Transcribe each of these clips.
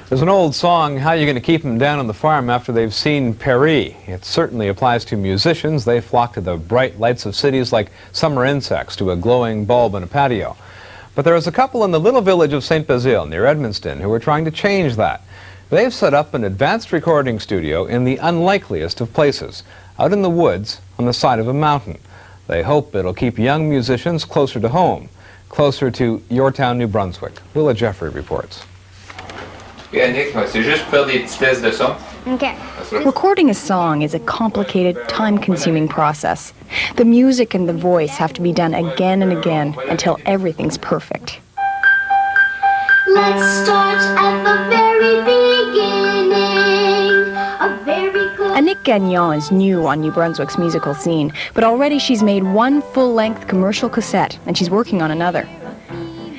There's an old song, how are you going to keep them down on the farm after they've seen Paris? It certainly applies to musicians. They flock to the bright lights of cities like summer insects to a glowing bulb in a patio. But there is a couple in the little village of St. Basile near Edmundston who are trying to change that. They've set up an advanced recording studio in the unlikeliest of places, out in the woods on the side of a mountain. They hope it'll keep young musicians closer to home, closer to your town, New Brunswick. Willa Jeffrey reports. Recording a song is a complicated, time-consuming process. The music and the voice have to be done again and again until everything's perfect. Let's start at the very beginning. Annick Gagnon is new on New Brunswick's musical scene, but already she's made one full-length commercial cassette, and she's working on another.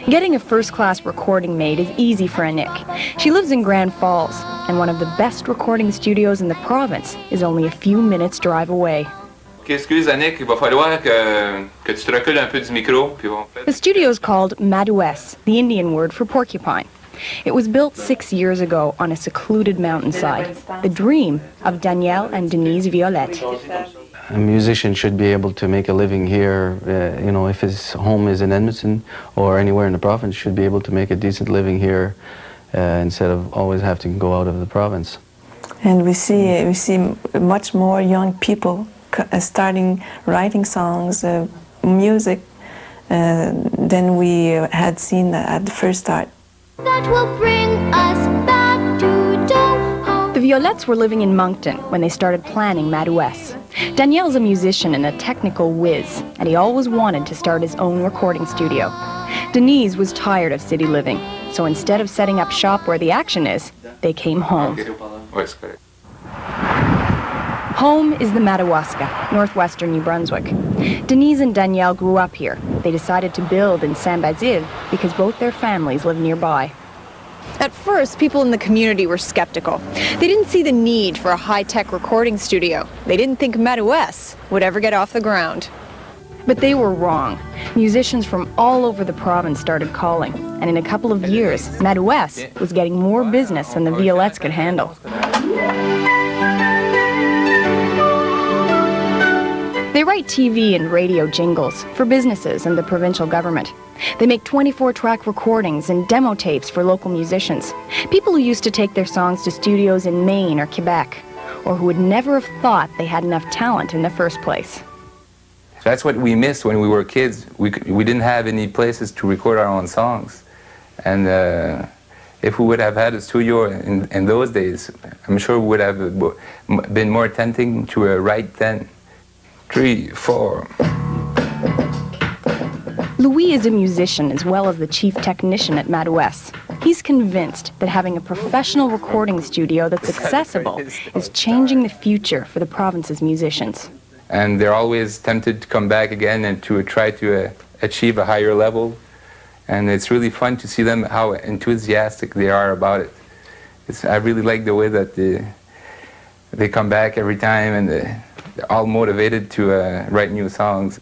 Getting a first-class recording made is easy for Annick. She lives in Grand Falls, and one of the best recording studios in the province is only a few minutes' drive away. Excuse Annick, il va falloir que tu te recules un peu du micro. The studio is called Madoues, the Indian word for porcupine. It was built 6 years ago on a secluded mountainside, the dream of Danielle and Denise Violette. A musician should be able to make a living here, you know, if his home is in Edmundston or anywhere in the province, should be able to make a decent living here instead of always having to go out of the province. And we see much more young people starting writing songs, music, than we had seen at the first start. That will bring us back to home. The Violettes were living in Moncton when they started planning Madoues. Danielle's a musician and a technical whiz, and he always wanted to start his own recording studio. Denise was tired of city living, so instead of setting up shop where the action is, they came home. Home is the Madawaska, northwestern New Brunswick. Denise and Danielle grew up here. They decided to build in St. Basile because both their families live nearby. At first, people in the community were skeptical. They didn't see the need for a high-tech recording studio. They didn't think Madoues would ever get off the ground. But they were wrong. Musicians from all over the province started calling, and in a couple of years, Madoues was getting more business than the Violettes could handle. They write TV and radio jingles for businesses and the provincial government. They make 24-track recordings and demo tapes for local musicians, people who used to take their songs to studios in Maine or Quebec, or who would never have thought they had enough talent in the first place. That's what we missed when we were kids. We didn't have any places to record our own songs. And if we would have had a studio in those days, I'm sure we would have been more tempting to write then. 3, 4. Louis is a musician as well as the chief technician at Madoues. He's convinced that having a professional recording studio that's accessible is changing the future for the province's musicians. And they're always tempted to come back again and to try to achieve a higher level. And it's really fun to see them, how enthusiastic they are about it. I really like the way that they come back every time, and they're all motivated to write new songs.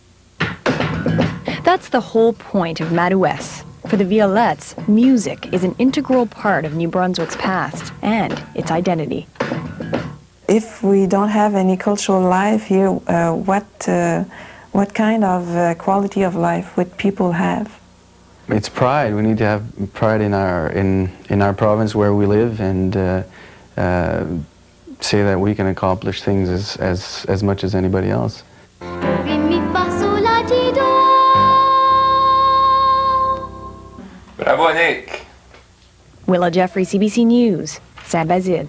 That's the whole point of Madoues. For the Violettes, music is an integral part of New Brunswick's past and its identity. If we don't have any cultural life here, what kind of quality of life would people have? It's pride. We need to have pride in our province where we live, and say that we can accomplish things as much as anybody else. Bravo, Nick! Willa Jeffrey, CBC News, St. Basile.